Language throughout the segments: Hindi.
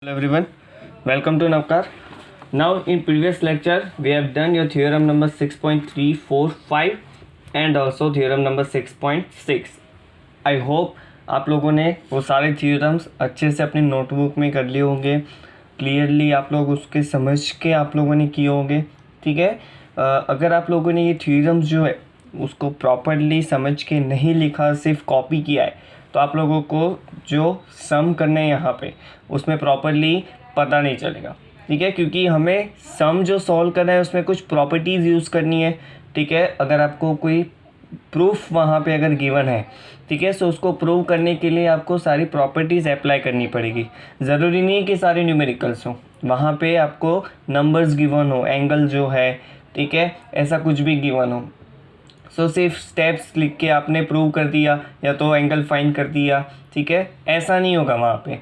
Hello everyone, welcome to Navkar. Now in previous lecture we have done your theorem number 6.3, 4, 5 and also theorem number 6.6. I hope आप लोगों ने वो सारे theorems अच्छे से अपनी नोटबुक में कर लिए होंगे, क्लियरली आप लोग उसके समझ के आप लोगों ने किए होंगे. ठीक है, अगर आप लोगों ने ये theorems जो है उसको प्रॉपरली समझ के नहीं लिखा, सिर्फ कॉपी किया है, तो आप लोगों को जो सम करना है यहाँ पे उसमें प्रॉपरली पता नहीं चलेगा. ठीक है, क्योंकि हमें सम जो सॉल्व करना है उसमें कुछ प्रॉपर्टीज़ यूज़ करनी है. ठीक है, अगर आपको कोई प्रूफ वहाँ पे अगर गिवन है, ठीक है, सो उसको प्रूव करने के लिए आपको सारी प्रॉपर्टीज़ अप्लाई करनी पड़ेगी. ज़रूरी नहीं है कि सारे न्यूमेरिकल्स हो, वहाँ पे आपको नंबर्स गिवन हो, एंगल जो है, ठीक है, ऐसा कुछ भी गिवन हो. सो सिर्फ स्टेप्स लिख के आपने प्रूव कर दिया या तो एंगल फाइंड कर दिया, ठीक है, ऐसा नहीं होगा वहाँ पे.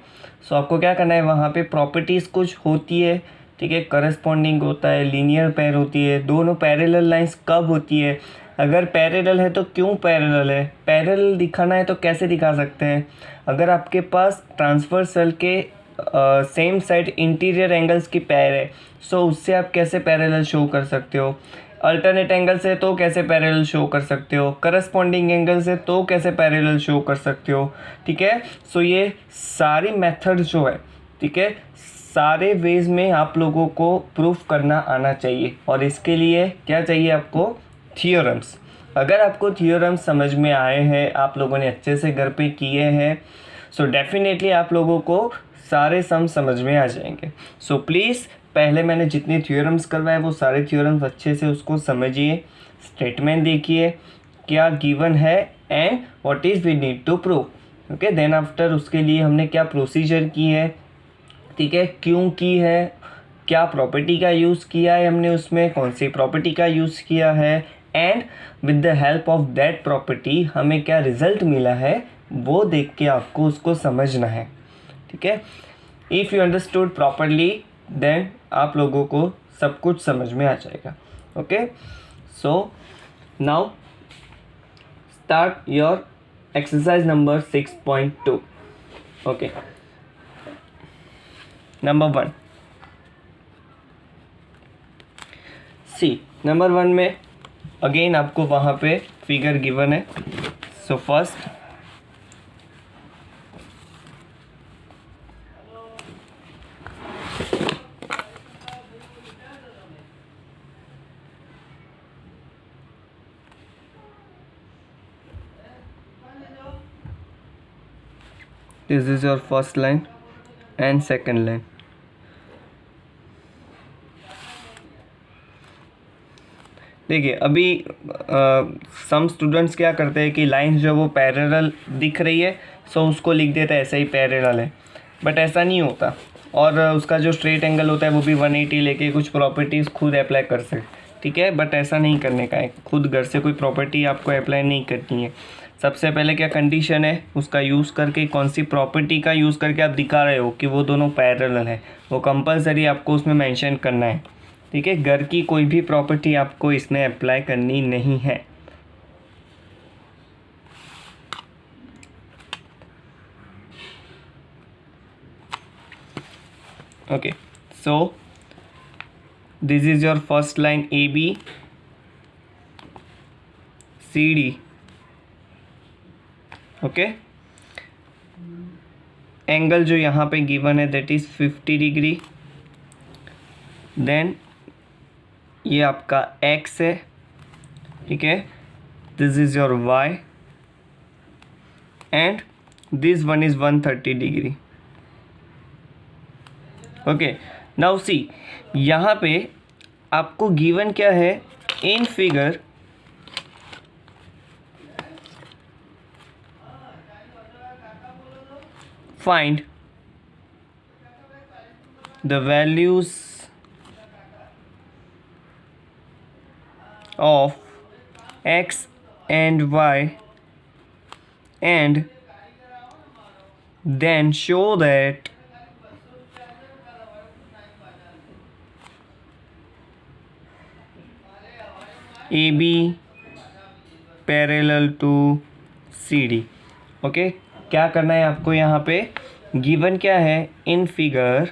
सो आपको क्या करना है, वहाँ पे प्रॉपर्टीज़ कुछ होती है, ठीक है, करस्पॉन्डिंग होता है, लीनियर पेयर होती है, दोनों पैरेलल लाइंस कब होती है, अगर पैरेलल है तो क्यों पैरेलल है, पैरेलल दिखाना है तो कैसे दिखा सकते हैं, अगर आपके पास ट्रांसवर्सल के सेम साइड इंटीरियर एंगल्स की पेयर है, सो उससे आप कैसे पैरेलल शो कर सकते हो, अल्टरनेट एंगल से तो कैसे पैरेलल शो कर सकते हो, करस्पॉन्डिंग एंगल से तो कैसे पैरेलल शो कर सकते हो. ठीक है, सो ये सारी मेथड जो है, ठीक है, सारे वेज में आप लोगों को प्रूफ करना आना चाहिए. और इसके लिए क्या चाहिए आपको, थियोरम्स. अगर आपको थियोरम्स समझ में आए हैं, आप लोगों ने अच्छे से घर पे किए हैं, सो डेफिनेटली आप लोगों को सारे सम समझ में आ जाएंगे. सो प्लीज़ पहले मैंने जितने थ्योरम्स करवाए वो सारे थ्योरम्स अच्छे से उसको समझिए, स्टेटमेंट देखिए क्या गिवन है and what is we need to prove. Okay, then after उसके लिए हमने क्या प्रोसीजर की है, ठीक है, क्यों की है, क्या प्रॉपर्टी का यूज़ किया है हमने, उसमें कौन सी प्रॉपर्टी का यूज़ किया है, and with the help of that property हमें क्या रिजल्ट मिला है, वो देख के आपको उसको समझना है. ठीक है, if you understood properly then आप लोगों को सब कुछ समझ में आ जाएगा. Okay, so now start your exercise number 6.2. Okay, number 1. See number 1 में अगेन आपको वहाँ पे फिगर गिवन है. So first this is your first line and second line. देखिए अभी सम स्टूडेंट्स क्या करते हैं कि लाइंस जो वो पैरेलल दिख रही है, सो उसको लिख देता है ऐसा ही पैरेलल है, बट ऐसा नहीं होता. और उसका जो स्ट्रेट एंगल होता है वो भी 180 लेके कुछ प्रॉपर्टीज़ खुद अप्लाई कर सकते. ठीक है, बट ऐसा नहीं करने का है, खुद घर से कोई प्रॉपर्टी आपको अप्लाई नहीं करनी है. सबसे पहले क्या कंडीशन है, उसका यूज़ करके कौन सी प्रॉपर्टी का यूज़ करके आप दिखा रहे हो कि वो दोनों पैरेलल है, वो कंपलसरी आपको उसमें मेंशन करना है. ठीक है, घर की कोई भी प्रॉपर्टी आपको इसमें अप्लाई करनी नहीं है. Okay, so this is your first line A B C D. Okay, angle जो यहाँ पे गिवन है दैट इज 50 डिग्री. देन ये आपका x है, ठीक है, this is your y and this one is 130 degree. Okay, now see यहाँ पे आपको गिवन क्या है, in figure find the values of x and y and then show that AB parallel to CD. Okay, क्या करना है आपको यहाँ पे, गिवन क्या है in figure,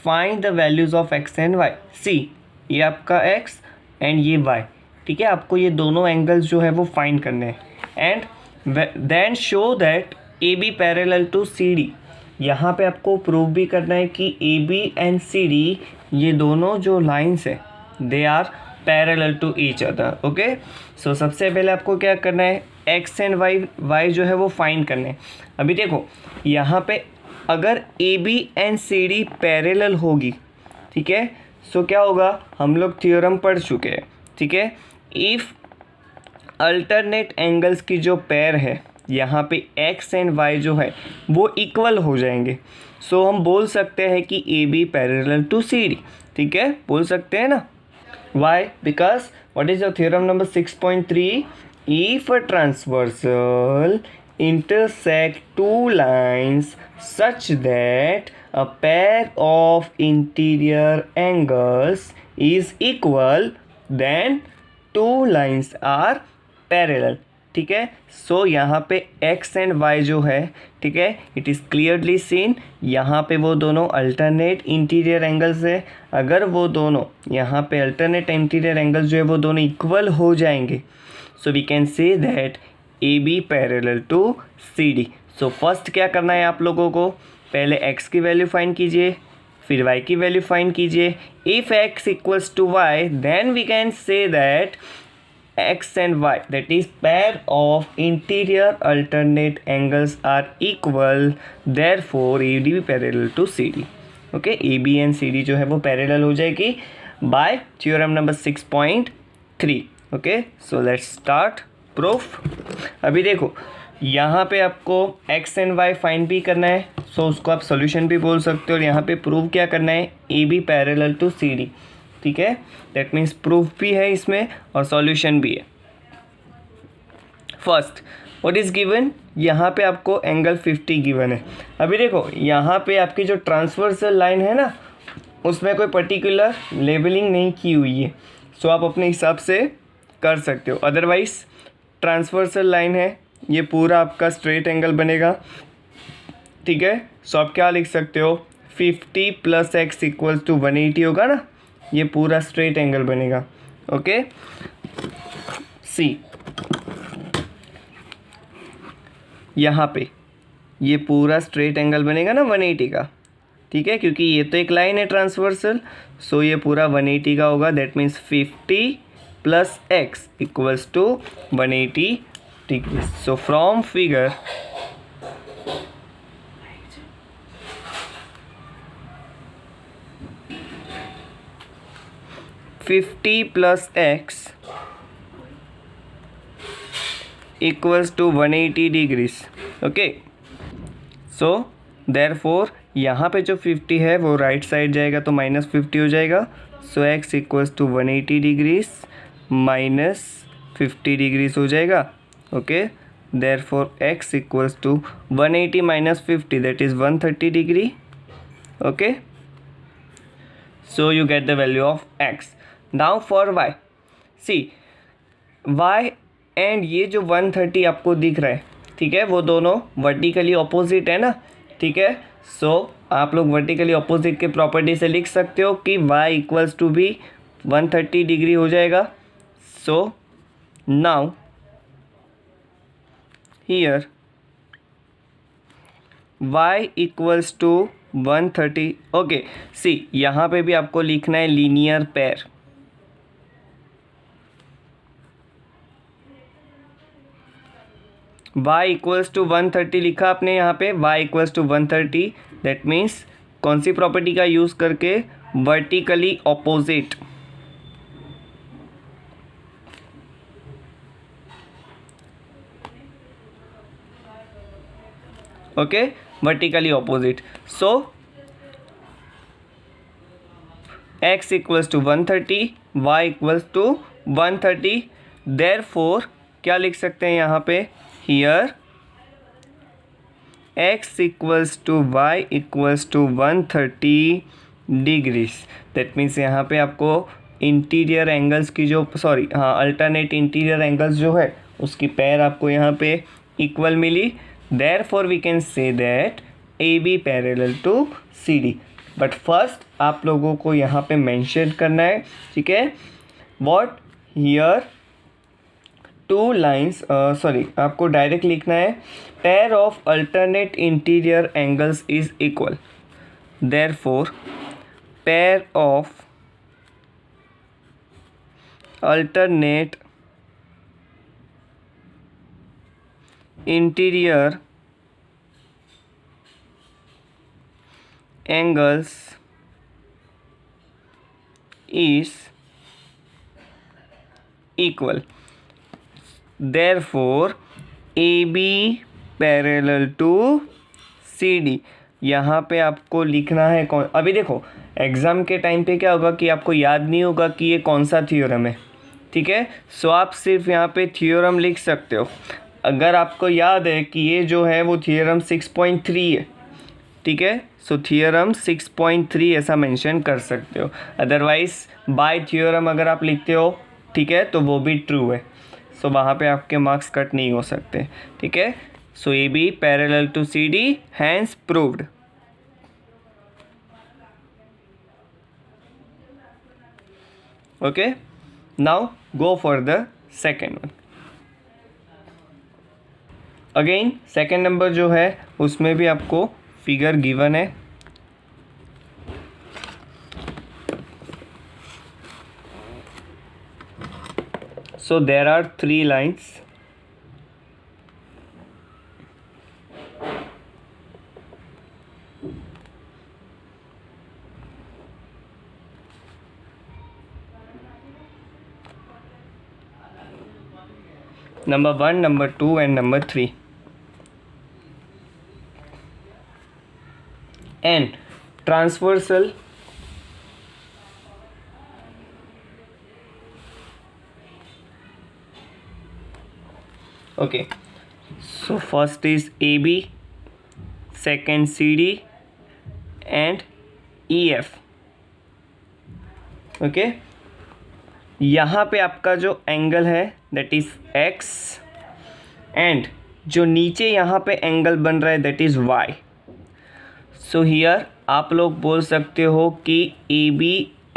find the values of X and Y. See, ये आपका एक्स एंड ये वाई, ठीक है, आपको ये दोनों एंगल्स जो है वो फाइंड करने हैं। And then show that A B parallel to C D, यहाँ पे आपको प्रूव भी करना है कि A B and C D ये दोनों जो लाइन्स है they are parallel to each other. Okay, so सबसे पहले आपको क्या करना है, एक्स एंड वाई जो है वो फाइंड करने हैं। अभी देखो यहाँ पे अगर A B and C D parallel होगी, ठीक है, सो क्या होगा, हम लोग थ्योरम पढ़ चुके हैं, ठीक है, इफ़ अल्टरनेट एंगल्स की जो पेयर है यहाँ पे एक्स एंड वाई जो है वो इक्वल हो जाएंगे, सो हम बोल सकते हैं कि A B parallel to C D, ठीक है, बोल सकते हैं ना। Why, because what is your theorem number 6.3, if a transversal intersect two lines such that a pair of interior angles is equal, then two lines are parallel, ठीक है। सो यहाँ पे x एंड y जो है, ठीक है, इट इज़ क्लियरली सीन, यहाँ पे वो दोनों अल्टरनेट इंटीरियर एंगल्स है। अगर वो दोनों यहाँ पे अल्टरनेट इंटीरियर एंगल्स जो है वो दोनों इक्वल हो जाएंगे, so we can say that A B parallel to C D. So first क्या करना है आप लोगों को, पहले x की वैल्यू फाइंड कीजिए, फिर y की वैल्यू फाइंड कीजिए। If x equals to y, then we can say that x and y, that is pair of interior alternate angles are equal, therefore AD parallel to CD। Okay, AB and CD जो है वो पैरेलल हो जाएगी bye theorem number 6.3। Okay, so let's start proof. अभी देखो यहाँ पे आपको x एंड y फाइंड भी करना है, सो उसको आप सॉल्यूशन भी बोल सकते हो, और यहाँ पे प्रूव क्या करना है, AB पैरेलल टू CD, ठीक है, दैट मीन्स प्रूफ भी है इसमें और सॉल्यूशन भी है। फर्स्ट व्हाट इज़ गिवन, यहाँ पे आपको एंगल 50 गिवन है। अभी देखो यहाँ पे आपकी जो ट्रांसवर्सल लाइन है ना, उसमें कोई पर्टिकुलर लेबलिंग नहीं की हुई है, सो आप अपने हिसाब से कर सकते हो। अदरवाइज ट्रांसवर्सल लाइन है, ये पूरा आपका स्ट्रेट एंगल बनेगा, ठीक है, सो आप क्या लिख सकते हो, 50 + x इक्वल्स टू 180 होगा ना, ये पूरा स्ट्रेट एंगल बनेगा। ओके, सी यहाँ पे ये पूरा स्ट्रेट एंगल बनेगा ना 180 का, ठीक है, क्योंकि ये तो एक लाइन है ट्रांसवर्सल, सो ये पूरा 180 का होगा, that means 50 + x equals to 180 degree. So from figure x equals to 180 degrees। Okay, so therefore यहाँ पे जो 50 है वो राइट साइड जाएगा तो -50 हो जाएगा, so x equals to 180 degrees -50 degrees हो जाएगा। Okay, therefore x equals to 180 - 50, that is 130 degree. Okay, so you get the value of x। now for y, see y and ये जो 130 आपको दिख रहा है, ठीक है, वो दोनों वर्टिकली ऑपोजिट है ना, ठीक है, सो आप लोग वर्टिकली ऑपोजिट के प्रॉपर्टी से लिख सकते हो कि y इक्वल्स टू भी 130 डिग्री हो जाएगा। So now here y equals to 130। Okay, see यहाँ पे भी आपको लिखना है linear pair, y equals to 130 लिखा आपने यहाँ पे, y equals to 130, that means कौन सी प्रॉपर्टी का यूज़ करके, vertically opposite. Okay, vertically opposite. So x equals to 130, y equals to 130, therefore क्या लिख सकते हैं यहाँ पे, here x equals to y equals to 130 degrees. That means यहाँ पे आपको इंटीरियर एंगल्स की जो अल्टरनेट इंटीरियर एंगल्स जो है उसकी पेयर आपको यहाँ पे इक्वल मिली। Therefore we can say that A B parallel to C D. But first आप लोगों को यहाँ पे मेंशन करना है, ठीक है, what here two lines, sorry आपको डायरेक्ट लिखना है pair of alternate interior angles is equal, therefore pair of alternate interior angles is equal, therefore AB parallel to CD। यहाँ पे आपको लिखना है कौन, अभी देखो एग्ज़ाम के टाइम पे क्या होगा कि आपको याद नहीं होगा कि ये कौन सा थ्योरम है, ठीक है। सो आप सिर्फ यहाँ पे थ्योरम लिख सकते हो। अगर आपको याद है कि ये जो है वो थ्योरम 6.3 है, ठीक है, सो थ्योरम 6.3 ऐसा मेंशन कर सकते हो। अदरवाइज बाय थ्योरम अगर आप लिखते हो, ठीक है, तो वो भी ट्रू है, सो वहाँ पे आपके मार्क्स कट नहीं हो सकते, ठीक है। So A B parallel to C D hence proved. Okay, now go for the second one. Again second number जो है उसमें भी आपको फिगर गिवन है, so there are 3 lines, number 1, number 2 and number 3, and transversal okay, so first is AB, second CD and EF। Okay, यहाँ पे आपका जो एंगल है दैट इज़ X एंड जो नीचे यहाँ पे एंगल बन रहा है that is Y। So here आप लोग बोल सकते हो कि AB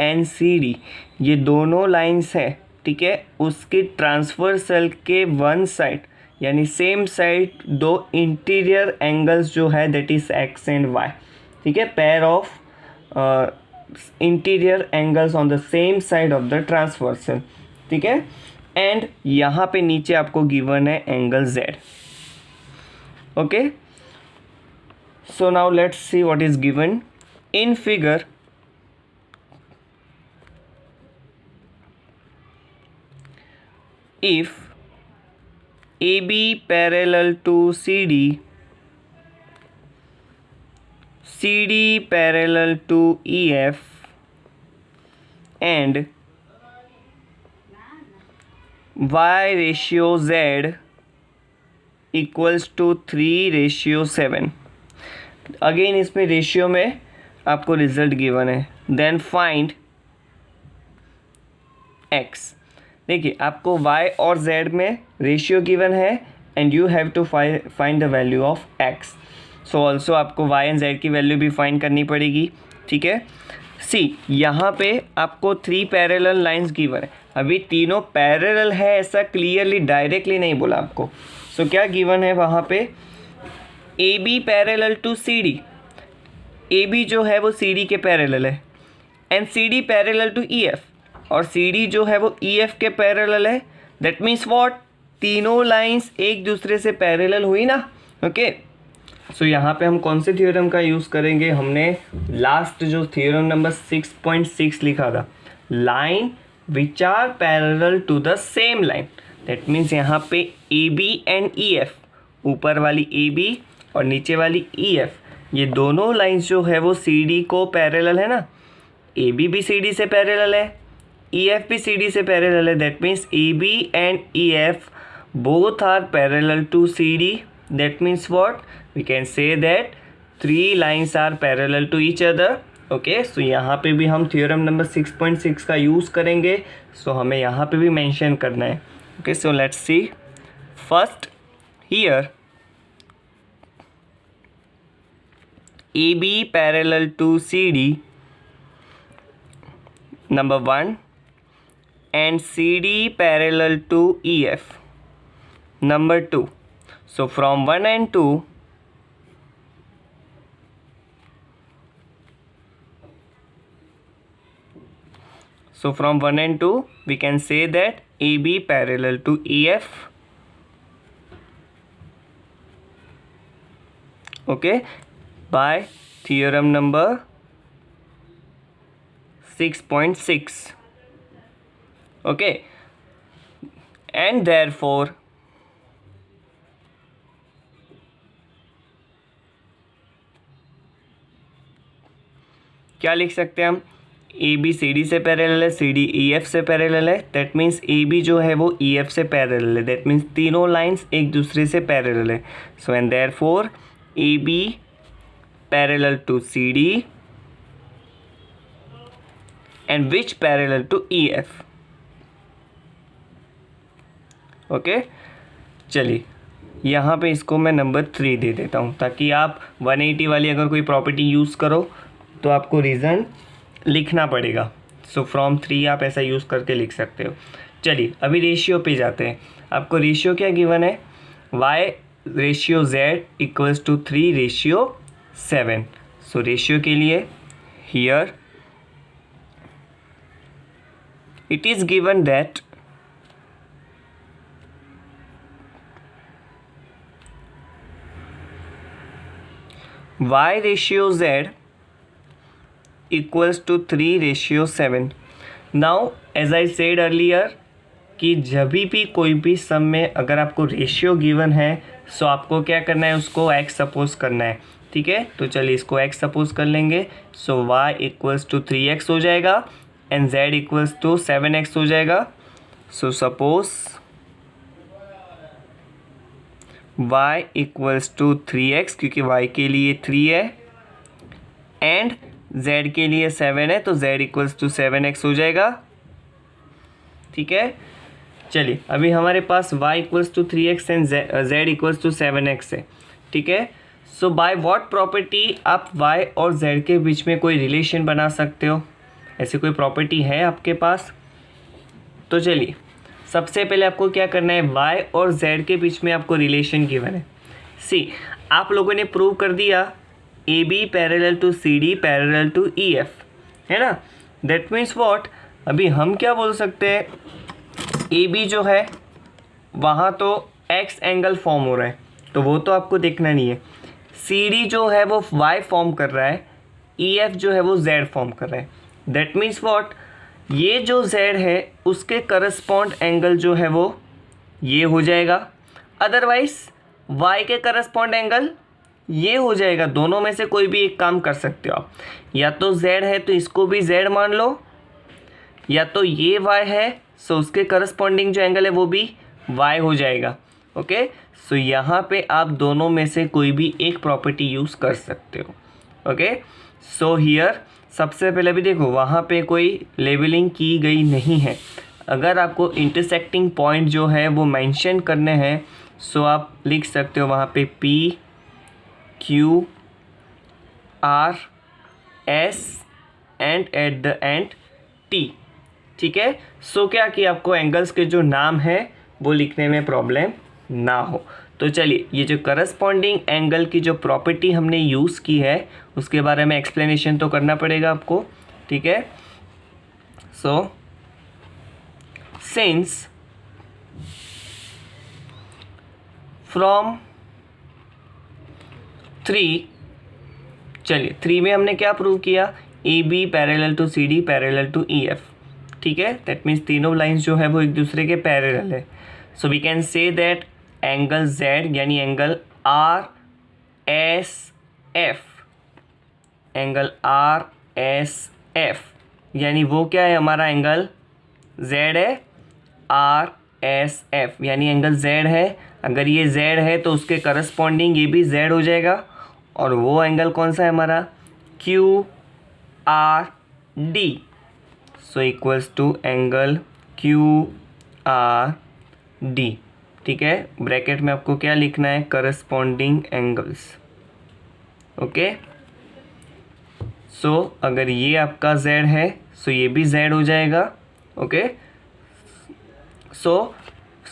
एंड CD ये दोनों लाइंस है, ठीक है, उसकी ट्रांसवर्सल के वन साइड यानी सेम साइड दो इंटीरियर एंगल्स जो है that is X and Y, ठीक है, pair of interior angles on the same side of the transversal, ठीक है। एंड यहाँ पे नीचे आपको गिवन है angle Z। Okay, so now let's see what is given in figure. If AB parallel to CD, CD parallel to EF and Y ratio Z equals to 3:7। Again इसमें रेशियो में आपको रिजल्ट गिवन है, देन फाइंड X। देखिए आपको y और z में रेशियो गिवन है and you have to find the value of x। So also आपको y एंड z की वैल्यू भी फाइंड करनी पड़ेगी, ठीक है। सी यहाँ पे आपको 3 पैरेलल लाइंस गिवन है, अभी तीनों पैरेलल है ऐसा क्लियरली डायरेक्टली नहीं बोला आपको। सो क्या गिवन है वहाँ पे, A B parallel to C D, A B जो है वो सी डी के पैरेलल है and C D parallel to E F, और सी डी जो है वो ई एफ के पैरेलल है। दैट मीन्स व्हाट, तीनों लाइंस एक दूसरे से पैरेलल हुई ना। ओके, सो यहाँ पे हम कौन से थ्योरम का यूज़ करेंगे, हमने लास्ट जो थ्योरम नंबर 6.6 लिखा था, line which are parallel to the same line. That means यहाँ पे A B and E F, ऊपर वाली ए बी और नीचे वाली ई एफ, ये दोनों लाइंस जो है वो सी डी को पैरेलल है ना। ए बी भी सी डी से पैरेलल है, ई एफ भी सी डी से पैरेलल है। That means A B and E F both are parallel to C D. That means what, we can say that 3 lines are parallel to each other. Okay, so यहाँ पे भी हम थ्योरम नंबर 6.6 का यूज़ करेंगे, सो हमें यहाँ पे भी मेंशन करना है। Okay, so let's see first here AB parallel to CD, number 1, and CD parallel to EF, number 2. So from 1 and 2, we can say that AB parallel to EF. Okay, by theorem number 6.6. okay, and therefore क्या लिख सकते हैं हम, ए बी सी डी से पैरेलल है, सी डी ई एफ से पैरेलल है, दैट मीन्स ए बी जो है वो ई एफ से पैरेलल है, दैट मीन्स तीनों लाइंस एक दूसरे से पैरेलल है. So and therefore A B parallel to C D and which parallel to E F. Okay, चलिए यहाँ पे इसको मैं नंबर 3 दे देता हूँ ताकि आप 180 वाली अगर कोई प्रॉपर्टी यूज़ करो तो आपको रीज़न लिखना पड़ेगा. सो फ्रॉम 3 आप ऐसा यूज़ करके लिख सकते हो. चलिए अभी रेशियो पे जाते हैं. आपको रेशियो क्या गिवन है, y ratio z equals to 3 ratio 7. So ratio के लिए here it is given that y ratio z equals to 3 ratio 7. Now as I said earlier कि जब भी कोई भी सम में अगर आपको रेशियो गिवन है सो आपको क्या करना है, उसको x सपोज करना है. ठीक है, तो चलिए इसको x सपोज कर लेंगे. सो y इक्वल्स टू 3x हो जाएगा and z equals to 7x हो जाएगा. So suppose y equals to 3x क्योंकि y के लिए 3 है एंड z के लिए 7 है, तो z इक्वल्स टू 7x हो जाएगा. ठीक है, चलिए अभी हमारे पास y equals to 3x and z equals to 7x है. ठीक है, सो बाय व्हाट प्रॉपर्टी आप y और z के बीच में कोई रिलेशन बना सकते हो, ऐसी कोई प्रॉपर्टी है आपके पास. तो चलिए सबसे पहले आपको क्या करना है, y और z के बीच में आपको रिलेशन गिवन है. सी आप लोगों ने प्रूव कर दिया A B parallel to C D parallel to E F, है ना. दैट मीन्स व्हाट, अभी हम क्या बोल सकते हैं, ए बी जो है वहाँ तो एक्स एंगल फॉर्म हो रहा है तो वो तो आपको देखना नहीं है. सी डी जो है वो वाई फॉर्म कर रहा है, ई एफ जो है वो जेड फॉर्म कर रहा है. दैट मीन्स व्हाट, ये जो z है उसके करस्पॉन्ड एंगल जो है वो ये हो जाएगा, अदरवाइज y के करस्पॉन्ड एंगल ये हो जाएगा. दोनों में से कोई भी एक काम कर सकते हो आप, या तो z है तो इसको भी z मान लो, या तो ये y है सो उसके करस्पॉन्डिंग जो एंगल है वो भी y हो जाएगा. ओके, सो यहाँ पे आप दोनों में से कोई भी एक प्रॉपर्टी यूज़ कर सकते हो. ओके, सो हियर सबसे पहले भी देखो वहाँ पे कोई लेबलिंग की गई नहीं है. अगर आपको इंटरसेक्टिंग पॉइंट जो है वो मेंशन करने हैं सो आप लिख सकते हो वहाँ पे P Q R S and at the end T. ठीक है, सो क्या कि आपको एंगल्स के जो नाम है वो लिखने में प्रॉब्लम ना हो. तो चलिए ये जो करस्पॉन्डिंग एंगल की जो प्रॉपर्टी हमने यूज़ की है उसके बारे में एक्सप्लेनेशन तो करना पड़ेगा आपको. ठीक है, सो सिंस फ्रॉम 3, चलिए 3 में हमने क्या प्रूव किया, A B parallel to C D parallel to E F. ठीक है, दैट मीन्स तीनों लाइंस जो है वो एक दूसरे के पैरेलल है. So we can say that angle z यानी angle R S F, angle R S F यानी वो क्या है, हमारा एंगल z है, आर एस एफ यानी एंगल z है. अगर ये z है तो उसके करस्पॉन्डिंग ये भी z हो जाएगा, और वो एंगल कौन सा है हमारा, Q R D. So equals to angle Q R D. ठीक है, ब्रैकेट में आपको क्या लिखना है, करस्पॉन्डिंग एंगल्स. ओके, सो अगर ये आपका z है सो ये भी z हो जाएगा। ओके, सो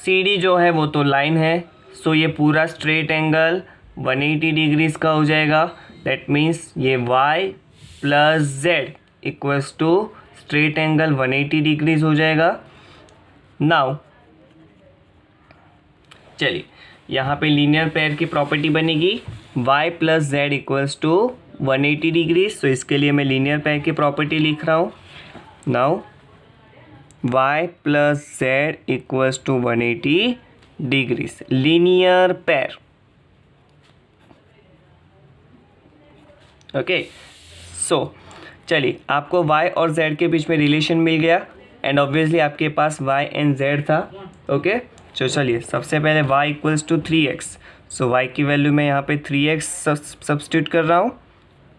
CD जो है वो तो लाइन है, सो ये पूरा स्ट्रेट एंगल 180 डिग्रीज का हो जाएगा। दैट मीन्स ये y plus z equals to straight angle 180 degrees हो जाएगा। नाउ चलिए यहाँ पे लीनियर पेयर की प्रॉपर्टी बनेगी y plus z equals to 180 degrees. तो इसके लिए मैं लीनियर पेयर की प्रॉपर्टी लिख रहा हूँ। Now y plus z equals to 180 degrees, linear pair. Okay, so चलिए आपको y और z के बीच में रिलेशन मिल गया एंड ऑब्वियसली आपके पास y एंड z था। ओके, तो चलिए सबसे पहले y equals to 3x, so y की वैल्यू मैं यहाँ पे 3x सब्स्टिट्यूट कर रहा हूँ,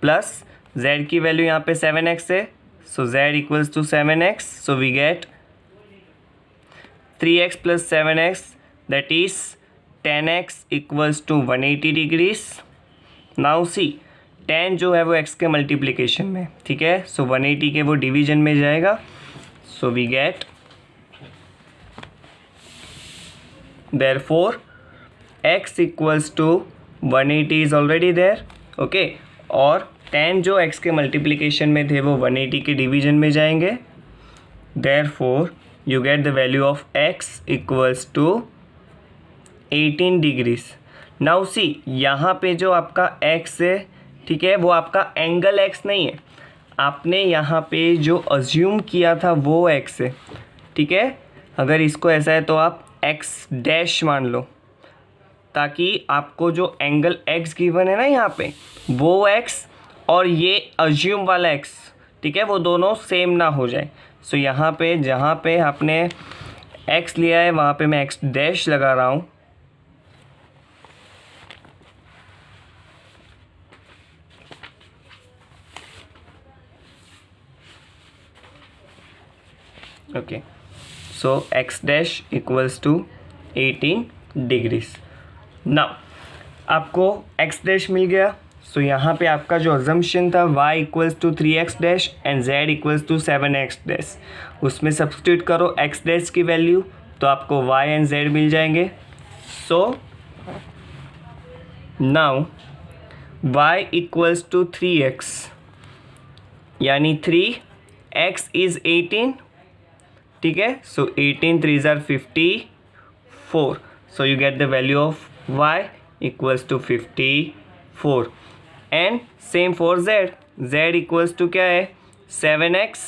प्लस z की वैल्यू यहाँ पे 7x है, so z equals to 7x, so we get 3x plus 7x that is 10x equals to 180 degrees. Now see 10 जो है वो x के मल्टीप्लिकेशन में, ठीक है, सो 180 के वो डिवीजन में जाएगा, so we get therefore x equals to 180 is already there। ओके, और 10 जो x के मल्टीप्लिकेशन में थे वो 180 के डिवीजन में जाएंगे। therefore you get the value of x equals to 18 degrees. Now सी यहाँ पे जो आपका x है, ठीक है, वो आपका एंगल x नहीं है, आपने यहाँ पे जो अज्यूम किया था वो x है, ठीक है। अगर इसको ऐसा है तो आप x डैश मान लो, ताकि आपको जो एंगल x गिवन है ना यहाँ पे वो x और ये अज्यूम वाला x, ठीक है, वो दोनों सेम ना हो जाए। सो यहाँ पे जहाँ पे आपने x लिया है वहाँ पे मैं x डैश लगा रहा हूँ। Okay, so x dash equals to 18 degrees. Now आपको x डैश मिल गया, सो यहाँ पे आपका जो अजम्पशन था y equals to 3x dash and z equals to 7x dash, उसमें सब्स्टिट्यूट करो x डैश की वैल्यू तो आपको y एंड z मिल जाएंगे। So now y equals to 3x यानी 3x इज़ 18, ठीक है, सो 18 3s are 54, so you get the value of y equals to 54 and same for z equals to क्या है 7x,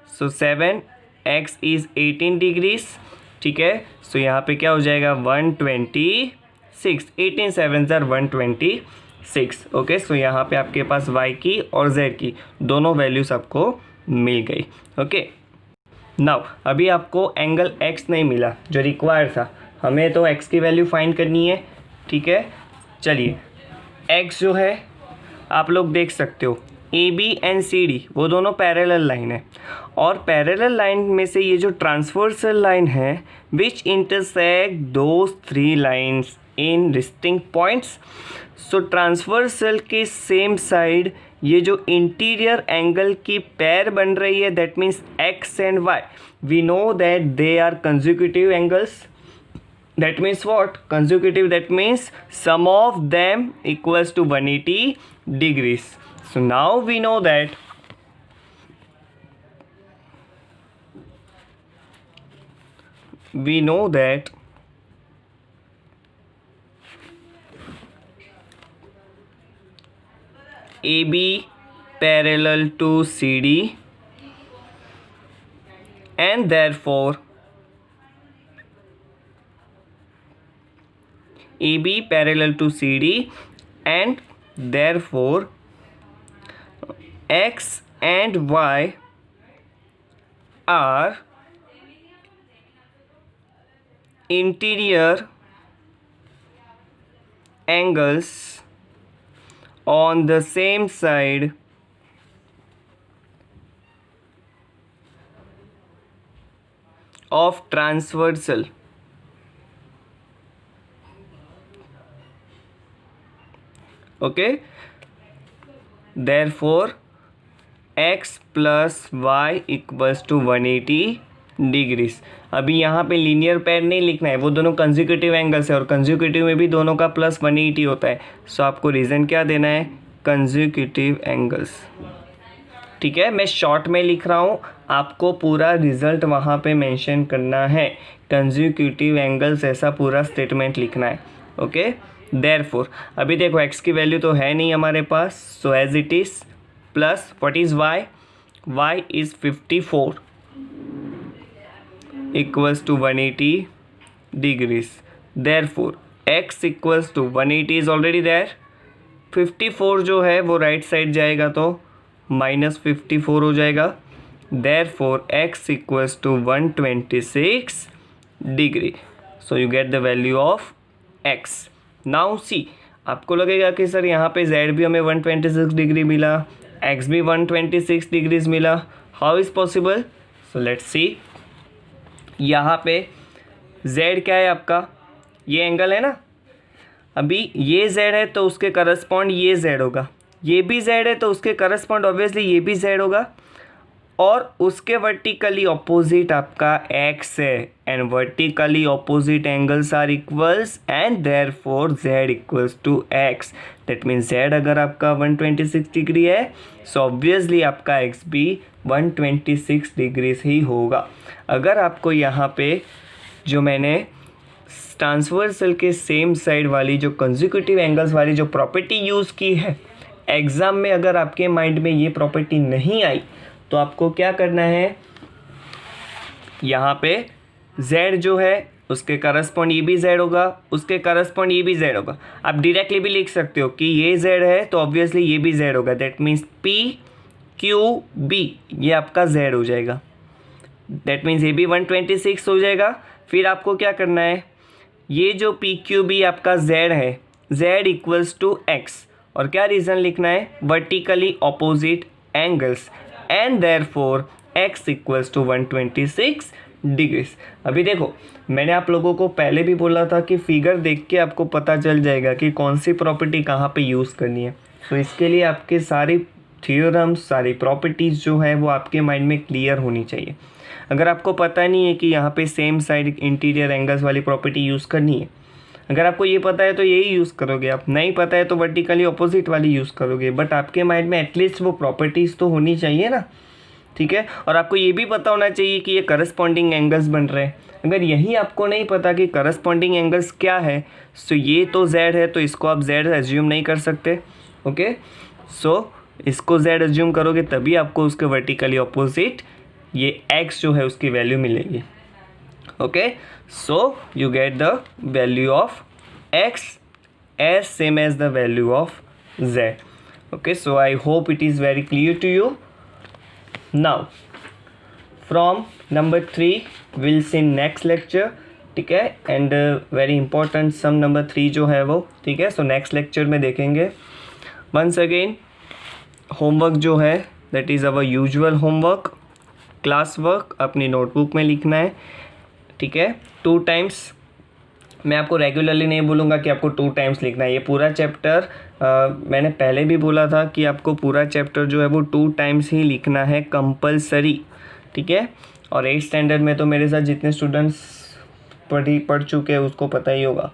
so 7x is 18 degrees, ठीक है, so यहाँ पे क्या हो जाएगा 126, 18 7s are 126। ओके, सो यहाँ पे आपके पास y की और z की दोनों वैल्यूज आपको मिल गई। ओके, नाउ अभी आपको एंगल x नहीं मिला जो रिक्वायर था, हमें तो x की वैल्यू फाइंड करनी है, ठीक है। चलिए x जो है आप लोग देख सकते हो AB एंड CD वो दोनों पैरेलल लाइन है, और पैरेलल लाइन में से ये जो ट्रांसवर्सल लाइन है which intersect those 3 lines in distinct points. So transversal के सेम साइड ये जो इंटीरियर एंगल की पेयर बन रही है that means x and y, we know that they are consecutive angles. That means what? Consecutive, that means sum of them equals to 180 degrees. So now we know that AB parallel to CD and therefore AB parallel to CD and therefore X and Y are interior angles on the same side of transversal. Okay, therefore x plus Y equals to 180 degrees. अभी यहाँ पे लीनियर पेयर नहीं लिखना है, वो दोनों कंसेक्यूटिव एंगल्स है और कंसेक्यूटिव में भी दोनों का प्लस 180 होता है। सो आपको रीज़न क्या देना है, कंसेक्यूटिव एंगल्स। ठीक है, मैं शॉर्ट में लिख रहा हूँ, आपको पूरा रिजल्ट वहाँ पे मेंशन करना है, कंसेक्यूटिव एंगल्स ऐसा पूरा स्टेटमेंट लिखना है। ओके, देयरफॉर अभी देखो x की वैल्यू तो है नहीं हमारे पास, so as it is plus what is y is 54 equals to 180 degrees. Therefore x equals to 180 is already there, 54 जो है वो राइट साइड जाएगा तो -54 हो जाएगा। Therefore x equals to 126 degree. So you get the value of x। Now see, आपको लगेगा कि सर यहाँ पे z भी हमें 126 डिग्री मिला, x भी 126 डिग्रीज मिला, how is possible? So let's see, यहाँ पे z क्या है आपका, ये एंगल है ना, अभी ये z है तो उसके करस्पॉन्ड ये z होगा, ये भी z है तो उसके करस्पॉन्ड ऑब्वियसली ये भी z होगा, और उसके वर्टिकली ऑपोजिट आपका x है, and vertically opposite angles are equals and therefore z equals to x। That means z अगर आपका 126 डिग्री है, सो ऑब्वियसली आपका x भी 126 डिग्री ही होगा। अगर आपको यहाँ पे जो मैंने ट्रांसवर्सल के सेम साइड वाली जो कंसेक्यूटिव एंगल्स वाली जो प्रॉपर्टी यूज़ की है, एग्ज़ाम में अगर आपके माइंड में ये प्रॉपर्टी नहीं आई तो आपको क्या करना है, यहाँ पे z जो है उसके करस्पॉन्ड ये भी z होगा, उसके करस्पॉन्ड ये भी z होगा। आप डायरेक्टली भी लिख सकते हो कि ये z है तो ऑब्वियसली ये भी z होगा, that means p q b ये आपका z हो जाएगा, दैट मीन्स ये भी 126 हो जाएगा। फिर आपको क्या करना है, ये जो पी क्यू बी आपका z है, z इक्वल्स टू x, और क्या रीज़न लिखना है, vertically opposite angles, and therefore x equals to 126 degrees. अभी देखो, मैंने आप लोगों को पहले भी बोला था कि फिगर देख के आपको पता चल जाएगा कि कौन सी प्रॉपर्टी कहाँ पे यूज़ करनी है। तो इसके लिए आपके सारी थ्योरम्स, सारी प्रॉपर्टीज़ जो है वो आपके माइंड में क्लियर होनी चाहिए। अगर आपको पता नहीं है कि यहाँ पे सेम साइड इंटीरियर एंगल्स वाली प्रॉपर्टी यूज़ करनी है, अगर आपको ये पता है तो यही यूज़ करोगे, आप नहीं पता है तो वर्टिकली ऑपोजिट वाली यूज़ करोगे, बट आपके माइंड में एटलीस्ट वो प्रॉपर्टीज़ तो होनी चाहिए ना। ठीक है, और आपको ये भी पता होना चाहिए कि ये करस्पॉन्डिंग एंगल्स बन रहे हैं। अगर यही आपको नहीं पता कि करस्पॉन्डिंग एंगल्स क्या है, सो ये तो z है तो इसको आप z एज्यूम नहीं कर सकते। ओके, सो इसको z एज्यूम करोगे तभी आपको उसके वर्टिकली ऑपोजिट ये x जो है उसकी वैल्यू मिलेगी। Okay, so you get the value of x as same as the value of z. Okay, so I hope it is very clear to you. Now from number 3 we'll see next lecture. ठीक है, and very important sum number 3 जो है वो, ठीक है, सो नेक्स्ट लेक्चर में देखेंगे। वंस अगेन होमवर्क जो है that is our usual homework, class work अपनी नोटबुक में लिखना है। ठीक है, 2 टाइम्स, मैं आपको रेगुलरली नहीं बोलूँगा कि आपको 2 टाइम्स लिखना है। ये पूरा चैप्टर मैंने पहले भी बोला था कि आपको पूरा चैप्टर जो है वो 2 टाइम्स ही लिखना है कंपलसरी। ठीक है, और 8th स्टैंडर्ड में तो मेरे साथ जितने स्टूडेंट्स पढ़ चुके हैं उसको पता ही होगा।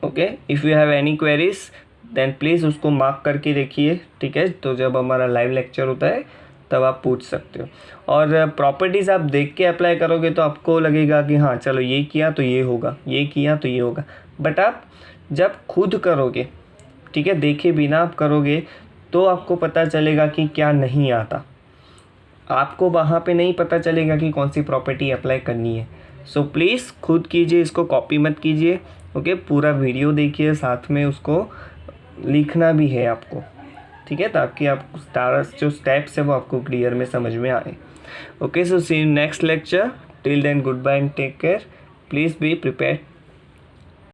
Okay, if you have any queries then please उसको मार्क करके देखिए। ठीक है, तो जब हमारा लाइव लेक्चर होता है तब आप पूछ सकते हो, और प्रॉपर्टीज़ आप देख के अप्लाई करोगे तो आपको लगेगा कि हाँ चलो ये किया तो ये होगा, ये किया तो ये होगा, बट आप जब खुद करोगे, ठीक है, देखे बिना आप करोगे तो आपको पता चलेगा कि क्या नहीं आता, आपको वहाँ पे नहीं पता चलेगा कि कौन सी प्रॉपर्टी अप्लाई करनी है। सो प्लीज़ खुद कीजिए, इसको कॉपी मत कीजिए। ओके, पूरा वीडियो देखिए, साथ में उसको लिखना भी है आपको। ठीक है, ताकि आप सारा जो स्टेप्स है वो आपको क्लियर में समझ में आए। Okay, so see you next lecture, till then good bye and take care, please be prepared.